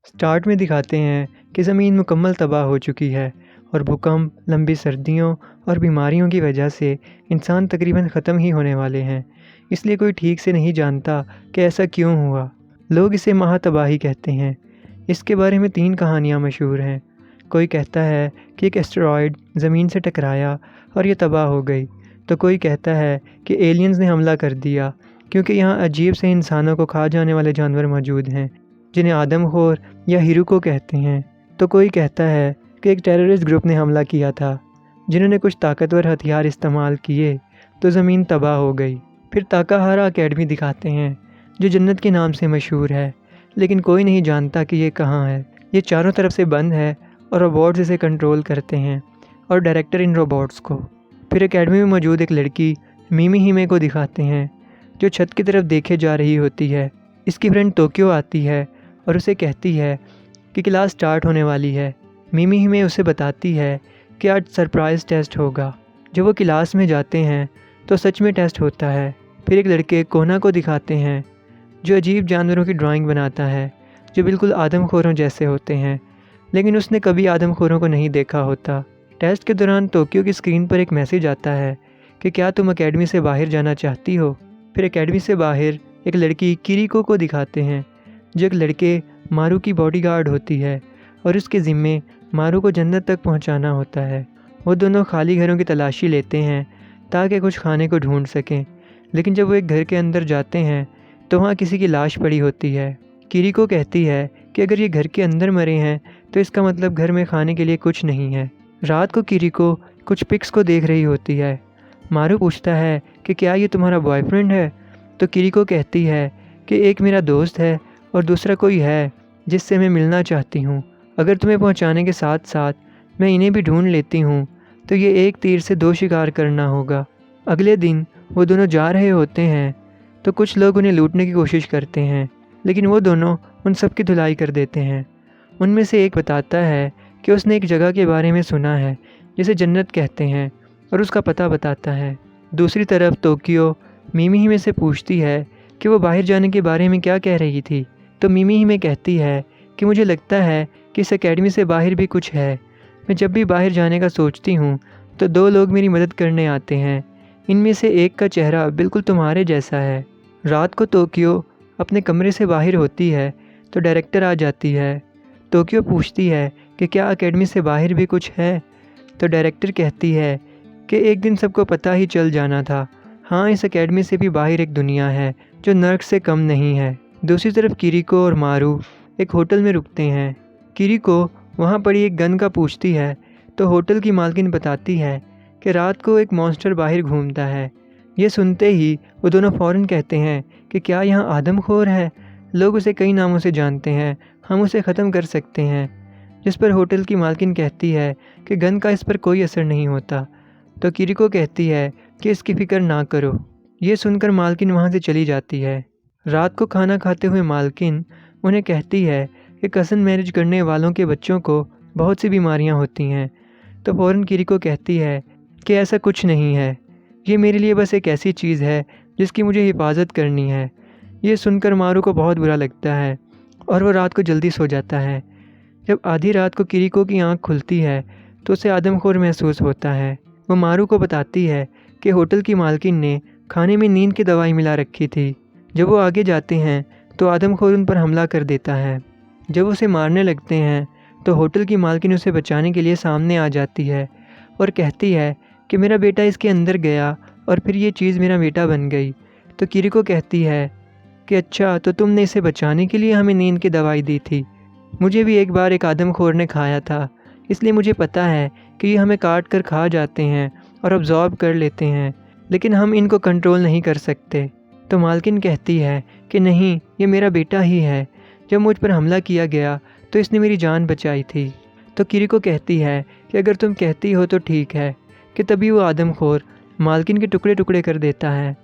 Start में दिखाते हैं कि ज़मीन मुकम्मल तबाह हो चुकी है और भूकंप, लंबी सर्दियों और बीमारियों की वजह से इंसान तकरीबन ख़त्म ही होने वाले हैं। इसलिए कोई ठीक से नहीं जानता कि ऐसा क्यों हुआ। लोग इसे महातबाही कहते हैं। इसके बारे में 3 कहानियाँ मशहूर हैं। कोई कहता है कि एक एस्टेरॉयड ज़मीन से टकराया और ये तबाह हो गई, तो कोई कहता है कि एलियंस ने हमला कर दिया क्योंकि यहाँ अजीब से इंसानों को खा जाने वाले जानवर मौजूद हैं, जिन्हें आदमखोर या हिरुको कहते हैं। तो कोई कहता है कि एक टेररिस्ट ग्रुप ने हमला किया था, जिन्होंने कुछ ताकतवर हथियार इस्तेमाल किए तो ज़मीन तबाह हो गई। फिर ताकाहारा अकेडमी दिखाते हैं, जो जन्नत के नाम से मशहूर है, लेकिन कोई नहीं जानता कि ये कहाँ है। ये चारों तरफ से बंद है और रोबोट्स इसे कंट्रोल करते हैं और डायरेक्टर इन रोबोट्स को। फिर एकेडमी में मौजूद एक लड़की मिमी हिमे को दिखाते हैं, जो छत की तरफ देखे जा रही होती है। इसकी फ्रेंड टोक्यो आती है और उसे कहती है कि क्लास स्टार्ट होने वाली है। मिमी हिमे उसे बताती है कि आज सरप्राइज़ टेस्ट होगा। जब वो क्लास में जाते हैं तो सच में टेस्ट होता है। फिर एक लड़के कोना को दिखाते हैं, जो अजीब जानवरों की ड्राइंग बनाता है, जो बिल्कुल आदमखोरों जैसे होते हैं, लेकिन उसने कभी आदमखोरों को नहीं देखा होता। टेस्ट के दौरान टोक्यो की स्क्रीन पर एक मैसेज आता है कि क्या तुम एकेडमी से बाहर जाना चाहती हो। फिर एकेडमी से बाहर एक लड़की किरीको को दिखाते हैं, जो एक लड़के मारू की बॉडीगार्ड होती है और उसके ज़िम्मे मारू को जन्नत तक पहुंचाना होता है। वो दोनों खाली घरों की तलाशी लेते हैं ताकि कुछ खाने को ढूंढ सकें, लेकिन जब वो एक घर के अंदर जाते हैं तो वहाँ किसी की लाश पड़ी होती है। किरीको कहती है कि अगर ये घर के अंदर मरे हैं तो इसका मतलब घर में खाने के लिए कुछ नहीं है। रात को किरीको कुछ पिक्स को देख रही होती है। मारू पूछता है कि क्या ये तुम्हारा बॉयफ्रेंड है, तो किरीको कहती है कि एक मेरा दोस्त है और दूसरा कोई है जिससे मैं मिलना चाहती हूँ। अगर तुम्हें पहुँचाने के साथ साथ मैं इन्हें भी ढूंढ लेती हूँ तो ये एक तीर से 2 शिकार करना होगा। अगले दिन वो दोनों जा रहे होते हैं तो कुछ लोग उन्हें लूटने की कोशिश करते हैं, लेकिन वो दोनों उन सब की धुलाई कर देते हैं। उनमें से एक बताता है कि उसने एक जगह के बारे में सुना है जिसे जन्नत कहते हैं और उसका पता बताता है। दूसरी तरफ टोक्यो मिमी हिमे से पूछती है कि वो बाहर जाने के बारे में क्या कह रही थी, तो मिमी हिमे कहती है कि मुझे लगता है कि इस एकेडमी से बाहर भी कुछ है। मैं जब भी बाहर जाने का सोचती हूँ तो 2 लोग मेरी मदद करने आते हैं। इनमें से एक का चेहरा बिल्कुल तुम्हारे जैसा है। रात को टोक्यो अपने कमरे से बाहर होती है तो डायरेक्टर आ जाती है। टोक्यो पूछती है कि क्या एकेडमी से बाहर भी कुछ है, तो डायरेक्टर कहती है कि एक दिन सबको पता ही चल जाना था। हाँ, इस एकेडमी से भी बाहर एक दुनिया है जो नर्क से कम नहीं है। दूसरी तरफ किरीको और मारू एक होटल में रुकते हैं। किरीको वहाँ पड़ी एक गन का पूछती है तो होटल की मालकिन बताती है कि रात को एक मॉन्स्टर बाहर घूमता है। ये सुनते ही वो दोनों फ़ौरन कहते हैं कि क्या यहाँ आदमखोर है। लोग उसे कई नामों से जानते हैं, हम उसे ख़त्म कर सकते हैं। जिस पर होटल की मालकिन कहती है कि गन का इस पर कोई असर नहीं होता, तो किरीको कहती है कि इसकी फ़िक्र ना करो। ये सुनकर मालकिन वहाँ से चली जाती है। रात को खाना खाते हुए मालकिन उन्हें कहती है कि कज़न मैरिज करने वालों के बच्चों को बहुत सी बीमारियाँ होती हैं, तो फ़ौरन किरीको कहती है कि ऐसा कुछ नहीं है, ये मेरे लिए बस एक ऐसी चीज़ है जिसकी मुझे हिफाजत करनी है। ये सुनकर मारू को बहुत बुरा लगता है और वो रात को जल्दी सो जाता है। जब आधी रात को किरीको की आंख खुलती है तो उसे आदमखोर महसूस होता है। वो मारू को बताती है कि होटल की मालकिन ने खाने में नींद की दवाई मिला रखी थी। जब वो आगे जाते हैं तो आदमखोर उन पर हमला कर देता है। जब उसे मारने लगते हैं तो होटल की मालकिन उसे बचाने के लिए सामने आ जाती है और कहती है कि मेरा बेटा इसके अंदर गया और फिर ये चीज़ मेरा बेटा बन गई। तो किरीको कहती है कि अच्छा, तो तुमने इसे बचाने के लिए हमें नींद की दवाई दी थी। मुझे भी एक बार एक आदमखोर ने खाया था, इसलिए मुझे पता है कि ये हमें काट कर खा जाते हैं और अब्जॉर्ब कर लेते हैं, लेकिन हम इनको कंट्रोल नहीं कर सकते। तो मालकिन कहती है कि नहीं, ये मेरा बेटा ही है। जब मुझ पर हमला किया गया तो इसने मेरी जान बचाई थी। तो किरीको कहती है कि अगर तुम कहती हो तो ठीक है, कि तभी वो आदमखोर मालकिन के टुकड़े टुकड़े कर देता है।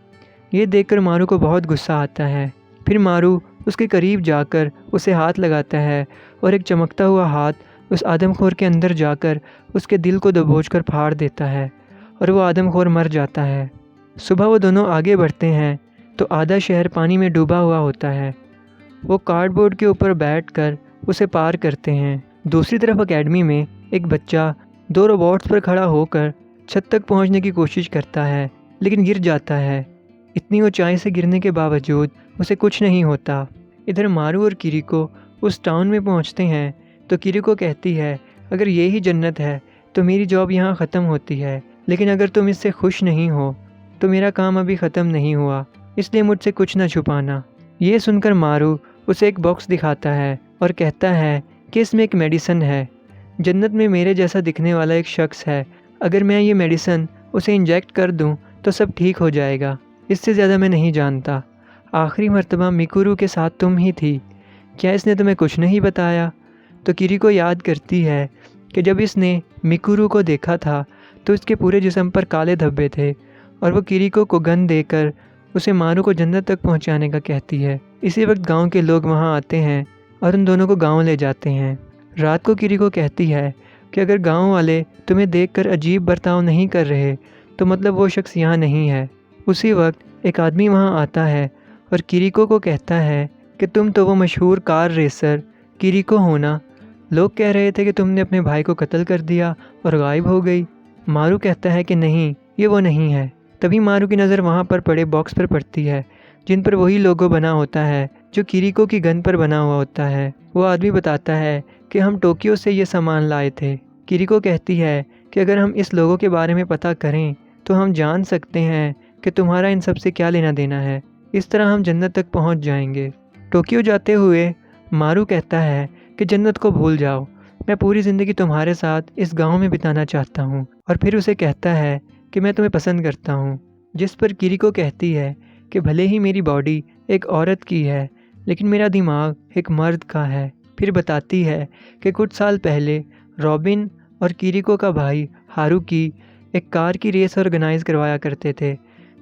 ये देखकर मारू को बहुत गुस्सा आता है। फिर मारू उसके करीब जाकर उसे हाथ लगाता है और एक चमकता हुआ हाथ उस आदमखोर के अंदर जाकर उसके दिल को दबोचकर फाड़ देता है और वो आदमखोर मर जाता है। सुबह वो दोनों आगे बढ़ते हैं तो आधा शहर पानी में डूबा हुआ होता है। वो कार्डबोर्ड के ऊपर बैठकर उसे पार करते हैं। दूसरी तरफ एकेडमी में एक बच्चा 2 रोबोट्स पर खड़ा होकर छत तक पहुंचने की कोशिश करता है, लेकिन गिर जाता है। इतनी ऊंचाई से गिरने के बावजूद उसे कुछ नहीं होता। इधर मारू और किरीको उस टाउन में पहुंचते हैं तो किरीको कहती है, अगर ये ही जन्नत है तो मेरी जॉब यहाँ ख़त्म होती है, लेकिन अगर तुम इससे खुश नहीं हो तो मेरा काम अभी ख़त्म नहीं हुआ, इसलिए मुझसे कुछ ना छुपाना। ये सुनकर मारू उसे एक बॉक्स दिखाता है और कहता है कि इसमें एक मेडिसिन है। जन्नत में मेरे जैसा दिखने वाला एक शख्स है, अगर मैं ये मेडिसिन उसे इंजेक्ट कर दूं तो सब ठीक हो जाएगा। इससे ज़्यादा मैं नहीं जानता। आखिरी मर्तबा मिकुरू के साथ तुम ही थी, क्या इसने तुम्हें कुछ नहीं बताया? तो किरीको याद करती है कि जब इसने मिकुरू को देखा था तो उसके पूरे जिस्म पर काले धब्बे थे और वो किरीको को गन देकर उसे मारू को जन्नत तक पहुंचाने का कहती है। इसी वक्त गांव के लोग वहां आते हैं और उन दोनों को गांव ले जाते हैं। रात को किरीको कहती है कि अगर गांव वाले तुम्हें देखकर अजीब बर्ताव नहीं कर रहे तो मतलब वो शख्स यहाँ नहीं है। उसी वक्त एक आदमी वहाँ आता है और किरीको को कहता है कि तुम तो वो मशहूर कार रेसर किरीको हो ना? लोग कह रहे थे कि तुमने अपने भाई को कत्ल कर दिया और गायब हो गई। मारू कहता है कि नहीं, ये वो नहीं है। तभी मारू की नज़र वहाँ पर पड़े बॉक्स पर पड़ती है जिन पर वही लोगो बना होता है जो किरीको की गन पर बना हुआ होता है। वो आदमी बताता है कि हम टोक्यो से ये सामान लाए थे। किरीको कहती है कि अगर हम इस लोगों के बारे में पता करें तो हम जान सकते हैं कि तुम्हारा इन सब से क्या लेना देना है। इस तरह हम जन्नत तक पहुंच जाएंगे। टोक्यो जाते हुए मारू कहता है कि जन्नत को भूल जाओ, मैं पूरी ज़िंदगी तुम्हारे साथ इस गांव में बिताना चाहता हूं। और फिर उसे कहता है कि मैं तुम्हें पसंद करता हूं। जिस पर किरीको कहती है कि भले ही मेरी बॉडी एक औरत की है, लेकिन मेरा दिमाग एक मर्द का है। फिर बताती है कि कुछ साल पहले रॉबिन और किरीको का भाई हारुकी एक कार की रेस ऑर्गेनाइज करवाया करते थे,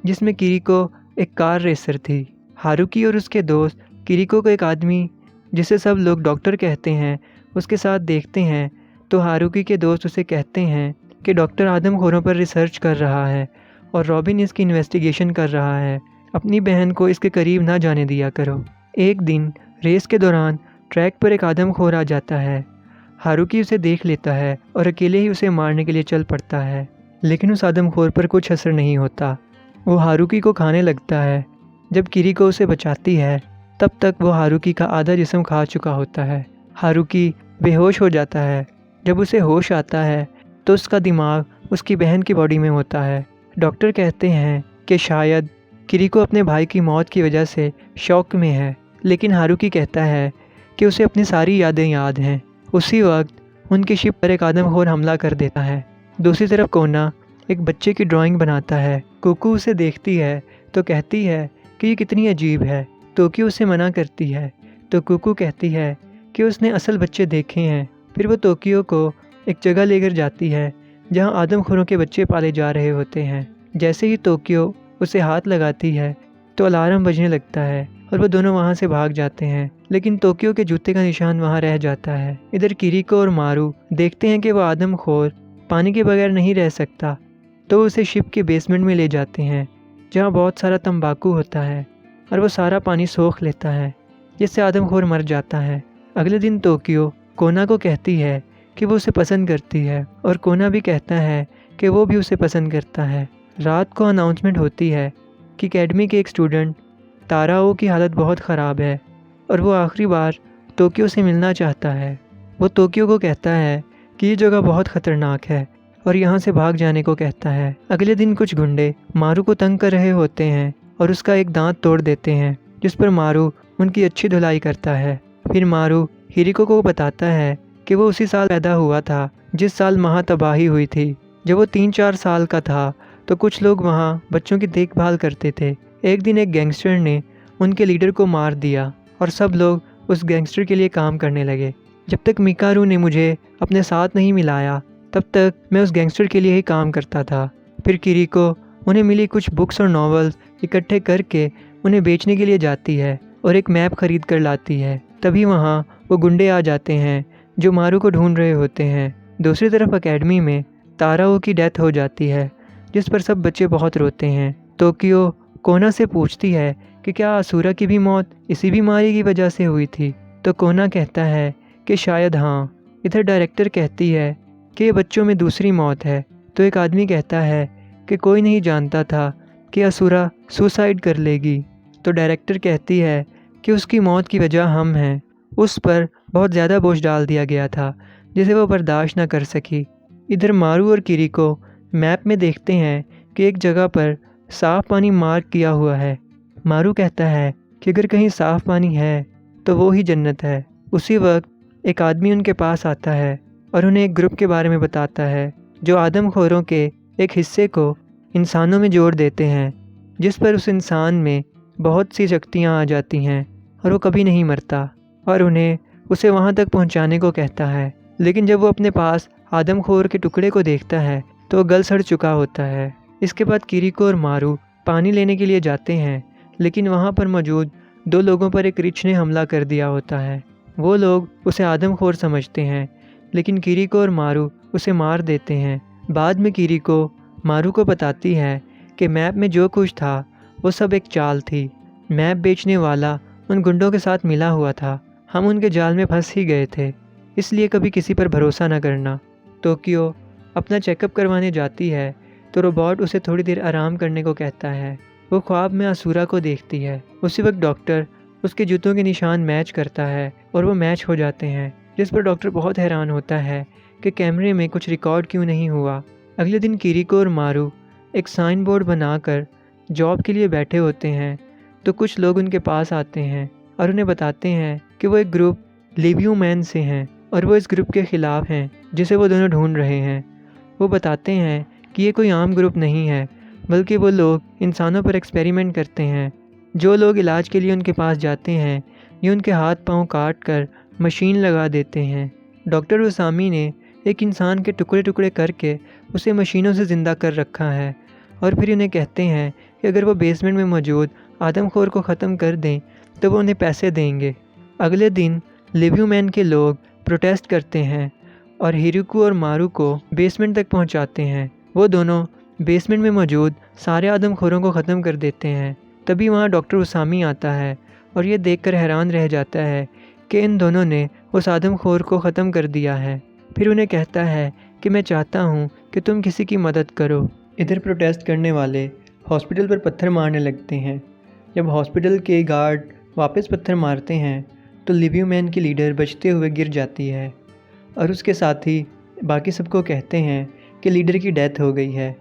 जिसमें किरीको एक कार रेसर थी। हारुकी और उसके दोस्त किरीको को एक आदमी जिसे सब लोग डॉक्टर कहते हैं उसके साथ देखते हैं तो हारुकी के दोस्त उसे कहते हैं कि डॉक्टर आदमखोरों पर रिसर्च कर रहा है और रॉबिन इसकी इन्वेस्टिगेशन कर रहा है, अपनी बहन को इसके करीब ना जाने दिया करो। एक दिन रेस के दौरान ट्रैक पर एक आदमखोर आ जाता है। हारुकी उसे देख लेता है और अकेले ही उसे मारने के लिए चल पड़ता है, लेकिन उस आदमखोर पर कुछ असर नहीं होता। वो हारुकी को खाने लगता है। जब किरीको उसे बचाती है तब तक वो हारुकी का आधा जिस्म खा चुका होता है। हारुकी बेहोश हो जाता है। जब उसे होश आता है तो उसका दिमाग उसकी बहन की बॉडी में होता है। डॉक्टर कहते हैं कि शायद किरीको अपने भाई की मौत की वजह से शॉक में है, लेकिन हारुकी कहता है कि उसे अपनी सारी यादें याद हैं। उसी वक्त उनकी शिप पर एक आदमखोर हमला कर देता है। दूसरी तरफ कोना एक बच्चे की ड्राइंग बनाता है। कुकू उसे देखती है तो कहती है कि ये कितनी अजीब है। टोक्यो उसे मना करती है तो कुकू कहती है कि उसने असल बच्चे देखे हैं। फिर वो टोक्यो को एक जगह लेकर जाती है जहां आदमखोरों के बच्चे पाले जा रहे होते हैं। जैसे ही टोक्यो उसे हाथ लगाती है तो अलार्म बजने लगता है और वो दोनों वहां से भाग जाते हैं, लेकिन टोक्यो के जूते का निशान वहां रह जाता है। इधर किरीको और मारू देखते हैं कि वो आदमखोर पानी के बगैर नहीं रह सकता, तो उसे शिप के बेसमेंट में ले जाते हैं जहाँ बहुत सारा तंबाकू होता है और वो सारा पानी सोख लेता है, जिससे आदमखोर मर जाता है। अगले दिन टोक्यो कोना को कहती है कि वो उसे पसंद करती है और कोना भी कहता है कि वो भी उसे पसंद करता है। रात को अनाउंसमेंट होती है कि एकेडमी के एक स्टूडेंट ताराओ की हालत बहुत ख़राब है और वो आखिरी बार टोक्यो से मिलना चाहता है। वो टोक्यो को कहता है कि ये जगह बहुत ख़तरनाक है और यहाँ से भाग जाने को कहता है। अगले दिन कुछ गुंडे मारू को तंग कर रहे होते हैं और उसका एक दांत तोड़ देते हैं, जिस पर मारू उनकी अच्छी धुलाई करता है। फिर मारू हिरिको को बताता है कि वो उसी साल पैदा हुआ था जिस साल महातबाही हुई थी। जब वो 3-4 साल का था तो कुछ लोग वहाँ बच्चों की देखभाल करते थे। एक दिन एक गैंगस्टर ने उनके लीडर को मार दिया और सब लोग उस गैंगस्टर के लिए काम करने लगे। जब तक मिकारू ने मुझे अपने साथ नहीं मिलाया तब तक मैं उस गैंगस्टर के लिए ही काम करता था। फिर किरीको उन्हें मिली कुछ बुक्स और नॉवेल्स इकट्ठे करके उन्हें बेचने के लिए जाती है और एक मैप खरीद कर लाती है। तभी वहाँ वो गुंडे आ जाते हैं जो मारू को ढूंढ रहे होते हैं। दूसरी तरफ एकेडमी में ताराओ की डेथ हो जाती है, जिस पर सब बच्चे बहुत रोते हैं। टोक्यो कोना से पूछती है कि क्या असुरा की भी मौत इसी बीमारी की वजह से हुई थी, तो कोना कहता है कि शायद हाँ। इधर डायरेक्टर कहती है कि ये बच्चों में दूसरी मौत है। तो एक आदमी कहता है कि कोई नहीं जानता था कि असुरा सुसाइड कर लेगी। तो डायरेक्टर कहती है कि उसकी मौत की वजह हम हैं। उस पर बहुत ज़्यादा बोझ डाल दिया गया था जिसे वो बर्दाश्त ना कर सकी। इधर मारू और किरीको मैप में देखते हैं कि एक जगह पर साफ़ पानी मार्क किया हुआ है। मारू कहता है कि अगर कहीं साफ़ पानी है तो वो ही जन्नत है। उसी वक्त एक आदमी उनके पास आता है और उन्हें एक ग्रुप के बारे में बताता है जो आदमखोरों के एक हिस्से को इंसानों में जोड़ देते हैं, जिस पर उस इंसान में बहुत सी शक्तियाँ आ जाती हैं और वो कभी नहीं मरता, और उन्हें उसे वहाँ तक पहुँचाने को कहता है। लेकिन जब वो अपने पास आदमखोर के टुकड़े को देखता है तो वो गल सड़ चुका होता है। इसके बाद किरीको और मारू पानी लेने के लिए जाते हैं, लेकिन वहाँ पर मौजूद 2 लोगों पर एक रिछ ने हमला कर दिया होता है। वो लोग उसे आदमखोर समझते हैं, लेकिन किरीको और मारू उसे मार देते हैं। बाद में किरीको मारू को बताती है कि मैप में जो कुछ था वो सब एक चाल थी। मैप बेचने वाला उन गुंडों के साथ मिला हुआ था। हम उनके जाल में फंस ही गए थे, इसलिए कभी किसी पर भरोसा न करना। टोक्यो अपना चेकअप करवाने जाती है तो रोबोट उसे थोड़ी देर आराम करने को कहता है। वो ख्वाब में असुरा को देखती है। उसी वक्त डॉक्टर उसके जूतों के निशान मैच करता है और वो मैच हो जाते हैं, जिस पर डॉक्टर बहुत हैरान होता है कि कैमरे में कुछ रिकॉर्ड क्यों नहीं हुआ। अगले दिन किरीको और मारू एक साइन बोर्ड बनाकर जॉब के लिए बैठे होते हैं तो कुछ लोग उनके पास आते हैं और उन्हें बताते हैं कि वो एक ग्रुप लिव्यू मैन से हैं और वो इस ग्रुप के ख़िलाफ़ हैं जिसे वो दोनों ढूंढ रहे हैं। वो बताते हैं कि ये कोई आम ग्रुप नहीं है, बल्कि वो लोग इंसानों पर एक्सपेरिमेंट करते हैं। जो लोग इलाज के लिए उनके पास जाते हैं ये उनके हाथ पांव काट कर मशीन लगा देते हैं। डॉक्टर उसामी ने एक इंसान के टुकड़े टुकड़े करके उसे मशीनों से ज़िंदा कर रखा है और फिर उन्हें कहते हैं कि अगर वो बेसमेंट में मौजूद आदमखोर को ख़त्म कर दें तो वो उन्हें पैसे देंगे। अगले दिन लिव्यू मैन के लोग प्रोटेस्ट करते हैं और हिरुको और मारू को बेसमेंट तक पहुंचाते हैं। वो दोनों बेसमेंट में मौजूद सारे आदमखोरों को ख़त्म कर देते हैं। तभी वहाँ डॉक्टर उसामी आता है और ये देखकर हैरान रह जाता है कि इन दोनों ने उस आदमखोर को ख़त्म कर दिया है। फिर उन्हें कहता है कि मैं चाहता हूँ कि तुम किसी की मदद करो। इधर प्रोटेस्ट करने वाले हॉस्पिटल पर पत्थर मारने लगते हैं। जब हॉस्पिटल के गार्ड वापस पत्थर मारते हैं तो लिव्यू मैन की लीडर बचते हुए गिर जाती है और उसके साथ ही बाकी सबको कहते हैं कि लीडर की डेथ हो गई है,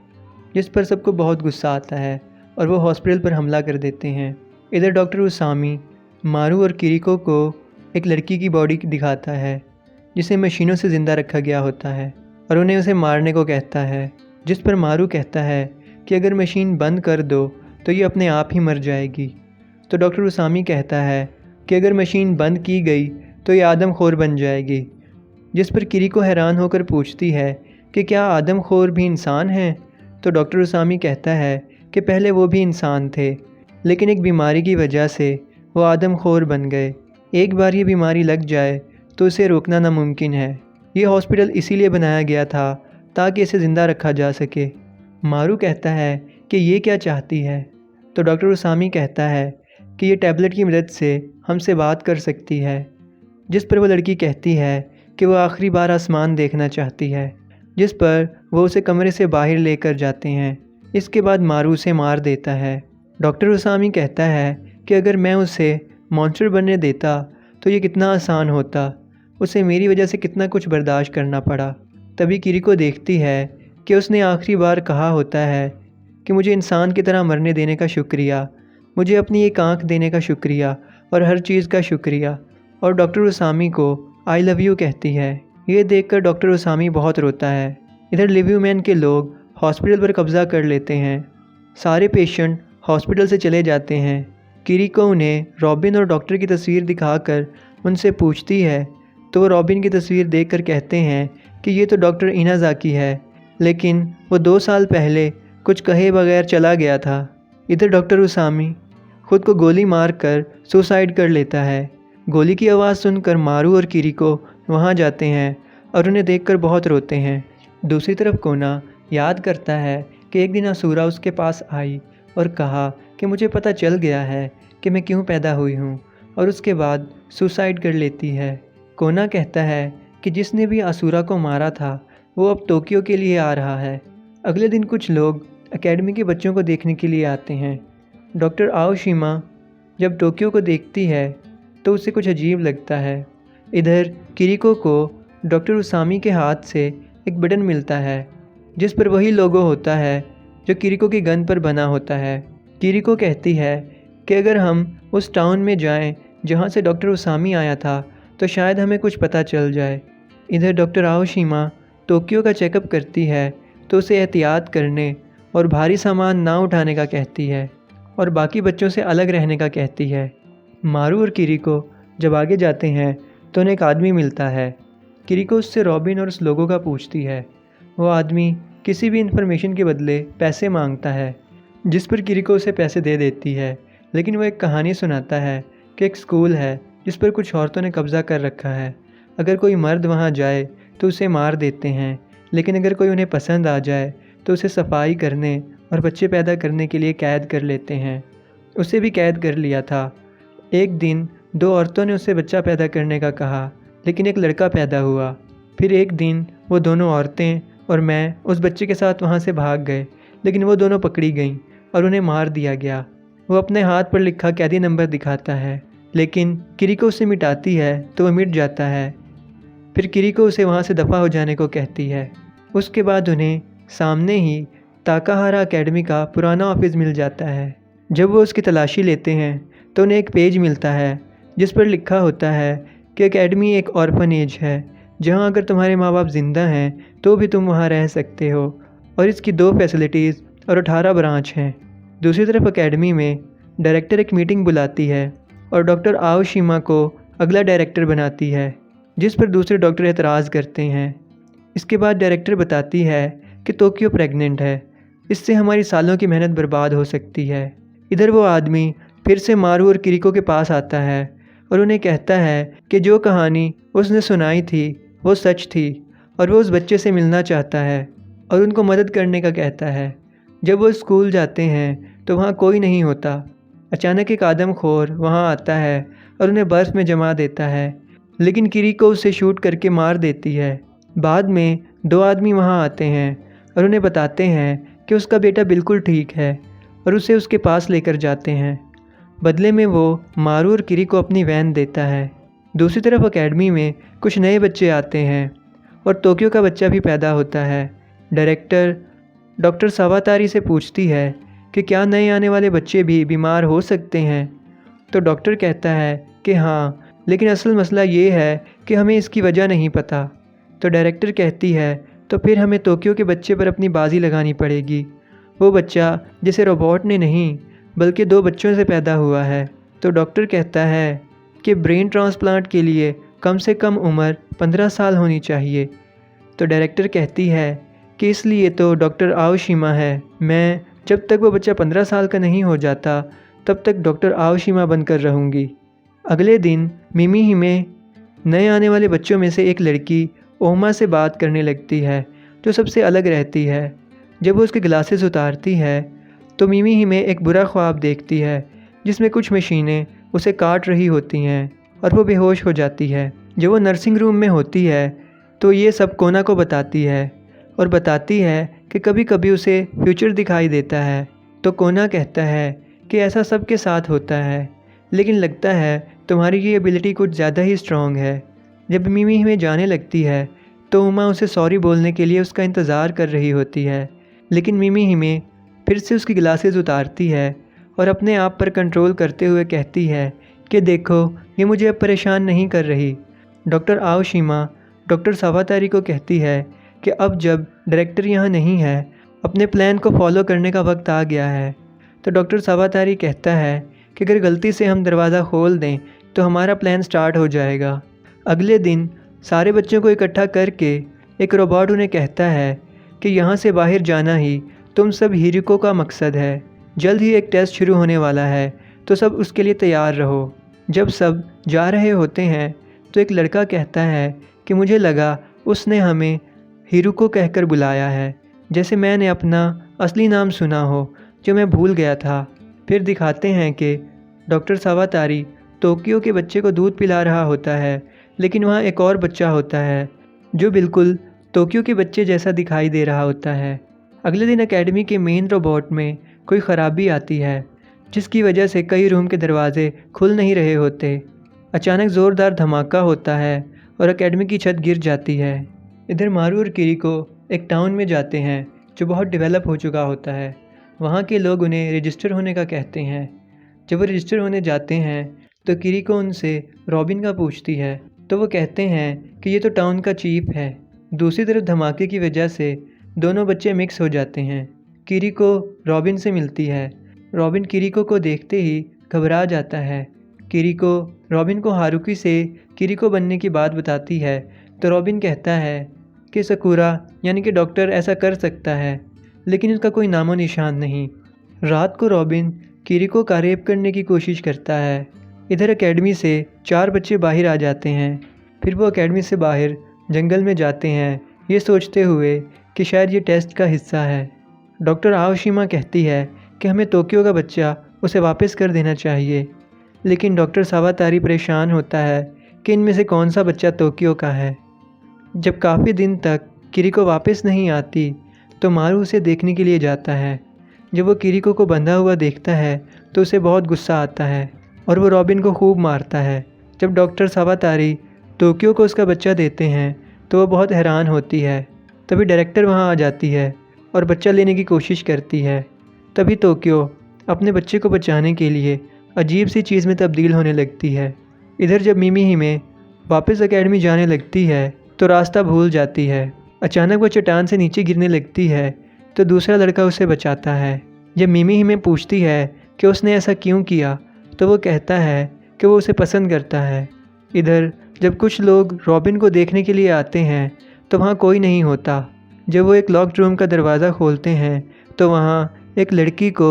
जिस पर सबको बहुत गुस्सा आता है और वो हॉस्पिटल पर हमला कर देते हैं। इधर डॉक्टर उसामी मारू और किरीको को एक लड़की की बॉडी दिखाता है जिसे मशीनों से ज़िंदा रखा गया होता है और उन्हें उसे मारने को कहता है, जिस पर मारू कहता है कि अगर मशीन बंद कर दो तो ये अपने आप ही मर जाएगी। तो डॉक्टर उसामी कहता है कि अगर मशीन बंद की गई तो ये आदमखोर बन जाएगी, जिस पर किरीको हैरान होकर पूछती है कि क्या आदमखोर भी इंसान हैं। तो डॉक्टर उसामी कहता है कि पहले वो भी इंसान थे, लेकिन एक बीमारी की वजह से वो आदमखोर बन गए। एक बार ये बीमारी लग जाए तो उसे रोकना नामुमकिन है। ये हॉस्पिटल इसीलिए बनाया गया था ताकि इसे ज़िंदा रखा जा सके। मारू कहता है कि ये क्या चाहती है। तो डॉक्टर उसामी कहता है कि ये टैबलेट की मदद से हमसे बात कर सकती है, जिस पर वो लड़की कहती है कि वो आखिरी बार आसमान देखना चाहती है, जिस पर वो उसे कमरे से बाहर लेकर जाते हैं। इसके बाद मारू उसे मार देता है। डॉक्टर उसामी कहता है कि अगर मैं उसे मॉन्स्टर बनने देता तो ये कितना आसान होता, उसे मेरी वजह से कितना कुछ बर्दाश्त करना पड़ा। तभी किरीको देखती है कि उसने आखिरी बार कहा होता है कि मुझे इंसान की तरह मरने देने का शुक्रिया, मुझे अपनी एक आँख देने का शुक्रिया और हर चीज़ का शुक्रिया, और डॉक्टर उसामी को आई लव यू कहती है। ये देखकर डॉक्टर उसामी बहुत रोता है। इधर लिव्यू मैन के लोग हॉस्पिटल पर कब्ज़ा कर लेते हैं। सारे पेशेंट हॉस्पिटल से चले जाते हैं। किरीको उन्हें रॉबिन और डॉक्टर की तस्वीर दिखाकर उनसे पूछती है तो वो रॉबिन की तस्वीर देखकर कहते हैं कि ये तो डॉक्टर इनाज़ाकी है, लेकिन वो 2 साल पहले कुछ कहे बगैर चला गया था। इधर डॉक्टर उसामी खुद को गोली मारकर सुसाइड कर लेता है। गोली की आवाज़ सुनकर मारू और किरीको वहाँ जाते हैं और उन्हें देखकर बहुत रोते हैं। दूसरी तरफ कोना याद करता है कि एक दिन असुरा उसके पास आई और कहा कि मुझे पता चल गया है कि मैं क्यों पैदा हुई हूँ, और उसके बाद सुसाइड कर लेती है। कोना कहता है कि जिसने भी असुरा को मारा था वो अब टोक्यो के लिए आ रहा है। अगले दिन कुछ लोग एकेडमी के बच्चों को देखने के लिए आते हैं। डॉक्टर आओशिमा जब टोक्यो को देखती है तो उसे कुछ अजीब लगता है। इधर किरिको को डॉक्टर उसामी के हाथ से एक बटन मिलता है जिस पर वही लोगो होता है जो किरिको की गन पर बना होता है। किरिको कहती है कि अगर हम उस टाउन में जाएं जहां से डॉक्टर उसामी आया था तो शायद हमें कुछ पता चल जाए। इधर डॉक्टर आओशिमा टोक्यो का चेकअप करती है तो उसे एहतियात करने और भारी सामान ना उठाने का कहती है और बाकी बच्चों से अलग रहने का कहती है। मारू और किरिको जब आगे जाते हैं तो उन्हें एक आदमी मिलता है। किरिको उससे रॉबिन और उस लोगों का पूछती है। वो आदमी किसी भी इन्फॉर्मेशन के बदले पैसे मांगता है जिस पर किरिको उसे पैसे दे देती है, लेकिन वो एक कहानी सुनाता है कि एक स्कूल है जिस पर कुछ औरतों ने कब्ज़ा कर रखा है। अगर कोई मर्द वहाँ जाए तो उसे मार देते हैं, लेकिन अगर कोई उन्हें पसंद आ जाए तो उसे सफाई करने और बच्चे पैदा करने के लिए कैद कर लेते हैं। उसे भी कैद कर लिया था। एक दिन 2 औरतों ने उसे बच्चा पैदा करने का कहा, लेकिन एक लड़का पैदा हुआ। फिर एक दिन वो दोनों औरतें और मैं उस बच्चे के साथ वहाँ से भाग गए, लेकिन वो दोनों पकड़ी गईं और उन्हें मार दिया गया। वो अपने हाथ पर लिखा कैदी नंबर दिखाता है, लेकिन किरिको उसे मिटाती है तो वो मिट जाता है। फिर किरिको उसे वहाँ से दफ़ा हो जाने को कहती है। उसके बाद उन्हें सामने ही ताकाहारा एकेडमी का पुराना ऑफिस मिल जाता है। जब वो उसकी तलाशी लेते हैं तो उन्हें एक पेज मिलता है जिस पर लिखा होता है कि एकेडमी एक ऑर्फनेज है जहाँ अगर तुम्हारे माँ बाप ज़िंदा हैं तो भी तुम वहाँ रह सकते हो, और इसकी 2 फैसिलिटीज़ और 18 ब्रांच हैं। दूसरी तरफ एकेडमी में डायरेक्टर एक मीटिंग बुलाती है और डॉक्टर आओशिमा को अगला डायरेक्टर बनाती है, जिस पर दूसरे डॉक्टर एतराज़ करते हैं। इसके बाद डायरेक्टर बताती है कि टोक्यो प्रेग्नेंट है, इससे हमारी सालों की मेहनत बर्बाद हो सकती है। इधर वो आदमी फिर से मारू और किरिको के पास आता है और उन्हें कहता है कि जो कहानी उसने सुनाई थी वो सच थी और वो उस बच्चे से मिलना चाहता है और उनको मदद करने का कहता है। जब वो स्कूल जाते हैं तो वहाँ कोई नहीं होता। अचानक एक आदमखोर वहाँ आता है और उन्हें बर्फ़ में जमा देता है, लेकिन किरिको उसे शूट करके मार देती है। बाद में 2 आदमी वहाँ आते हैं और उन्हें बताते हैं कि उसका बेटा बिल्कुल ठीक है और उसे उसके पास लेकर जाते हैं। बदले में वो मारू और किरिको अपनी वैन देता है। दूसरी तरफ एकेडमी में कुछ नए बच्चे आते हैं और टोक्यो का बच्चा भी पैदा होता है। डायरेक्टर डॉक्टर सावातारी से पूछती है कि क्या नए आने वाले बच्चे भी बीमार हो सकते हैं, तो डॉक्टर कहता है कि हाँ, लेकिन असल मसला ये है कि हमें इसकी वजह नहीं पता। तो डायरेक्टर कहती है तो फिर हमें टोक्यो के बच्चे पर अपनी बाजी लगानी पड़ेगी। वो बच्चा जिसे रोबोट ने नहीं बल्कि 2 बच्चों से पैदा हुआ है। तो डॉक्टर कहता है कि ब्रेन ट्रांसप्लांट के लिए कम से कम उम्र 15 साल होनी चाहिए। तो डायरेक्टर कहती है कि इसलिए तो डॉक्टर आओशिमा है, मैं जब तक वो बच्चा 15 साल का नहीं हो जाता तब तक डॉक्टर आओशिमा बनकर रहूँगी। अगले दिन मिमी हिमे नए आने वाले बच्चों में से एक लड़की ओमा से बात करने लगती है जो सबसे अलग रहती है। जब वो उसके ग्लासेस उतारती है तो मिमी हिमे एक बुरा ख्वाब देखती है जिसमें कुछ मशीनें उसे काट रही होती हैं और वो बेहोश हो जाती है। जब वो नर्सिंग रूम में होती है तो ये सब कोना को बताती है और बताती है कि कभी कभी उसे फ्यूचर दिखाई देता है। तो कोना कहता है कि ऐसा सबके साथ होता है, लेकिन लगता है तुम्हारी ये एबिलिटी कुछ ज़्यादा ही स्ट्रॉन्ग है। जब मिमी हिमे जाने लगती है तो उमा उसे सॉरी बोलने के लिए उसका इंतज़ार कर रही होती है, लेकिन मिमी हिमे फिर से उसकी ग्लासेस उतारती है और अपने आप पर कंट्रोल करते हुए कहती है कि देखो, ये मुझे अब परेशान नहीं कर रही। डॉक्टर आओशिमा डॉक्टर सावातारी को कहती है कि अब जब डायरेक्टर यहाँ नहीं है, अपने प्लान को फॉलो करने का वक्त आ गया है। तो डॉक्टर सावातारी कहता है कि अगर गलती से हम दरवाज़ा खोल दें तो हमारा प्लान स्टार्ट हो जाएगा। अगले दिन सारे बच्चों को इकट्ठा करके एक रोबोट उन्हें कहता है कि यहाँ से बाहर जाना ही तुम सब हिरिको का मकसद है। जल्द ही एक टेस्ट शुरू होने वाला है, तो सब उसके लिए तैयार रहो। जब सब जा रहे होते हैं तो एक लड़का कहता है कि मुझे लगा उसने हमें हिरुको कहकर बुलाया है, जैसे मैंने अपना असली नाम सुना हो जो मैं भूल गया था। फिर दिखाते हैं कि डॉक्टर सावातारी टोक्यो के बच्चे को दूध पिला रहा होता है, लेकिन वहाँ एक और बच्चा होता है जो बिल्कुल टोक्यो के बच्चे जैसा दिखाई दे रहा होता है। अगले दिन एकेडमी के मेन रोबोट में कोई ख़राबी आती है, जिसकी वजह से कई रूम के दरवाजे खुल नहीं रहे होते। अचानक ज़ोरदार धमाका होता है और एकेडमी की छत गिर जाती है। इधर मारू और किरीको एक टाउन में जाते हैं जो बहुत डेवलप हो चुका होता है। वहाँ के लोग उन्हें रजिस्टर होने का कहते हैं। जब वो रजिस्टर होने जाते हैं तो किरीको उनसे रॉबिन का पूछती है, तो वो कहते हैं कि ये तो टाउन का चीफ है। दूसरी तरफ धमाके की वजह से दोनों बच्चे मिक्स हो जाते हैं। किरीको रॉबिन से मिलती है। रॉबिन किरीको को देखते ही घबरा जाता है। किरीको रॉबिन को हारुकी से किरीको बनने की बात बताती है, तो रॉबिन कहता है कि सकुरा यानी कि डॉक्टर ऐसा कर सकता है, लेकिन उसका कोई नामो निशान नहीं। रात को रॉबिन किरीको का रेप करने की कोशिश करता है। इधर एकेडमी से 4 बच्चे बाहर आ जाते हैं। फिर वो एकेडमी से बाहर जंगल में जाते हैं, ये सोचते हुए कि शायद ये टेस्ट का हिस्सा है। डॉक्टर आओशिमा कहती है कि हमें टोक्यो का बच्चा उसे वापस कर देना चाहिए, लेकिन डॉक्टर सावातारी परेशान होता है कि इनमें से कौन सा बच्चा टोक्यो का है। जब काफ़ी दिन तक किरीको वापस नहीं आती तो मारू उसे देखने के लिए जाता है। जब वो किरीको को बंधा हुआ देखता है तो उसे बहुत गुस्सा आता है और वो रॉबिन को खूब मारता है। जब डॉक्टर सावातारी टोक्यो को उसका बच्चा देते हैं तो वो बहुत हैरान होती है। तभी डायरेक्टर वहाँ आ जाती है और बच्चा लेने की कोशिश करती है। तभी टोक्यो अपने बच्चे को बचाने के लिए अजीब सी चीज़ में तब्दील होने लगती है। इधर जब मिमी हिमे वापस एकेडमी जाने लगती है तो रास्ता भूल जाती है। अचानक वो चट्टान से नीचे गिरने लगती है तो दूसरा लड़का उसे बचाता है। जब मिमी हिमे पूछती है कि उसने ऐसा क्यों किया, तो वो कहता है कि वो उसे पसंद करता है। इधर जब कुछ लोग रॉबिन को देखने के लिए आते हैं तो वहाँ कोई नहीं होता। जब वो एक लॉक्ड रूम का दरवाज़ा खोलते हैं तो वहाँ एक लड़की को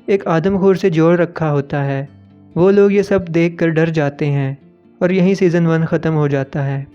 एक आदमखोर से जोड़ रखा होता है। वो लोग ये सब देखकर डर जाते हैं और यहीं सीज़न 1 ख़त्म हो जाता है।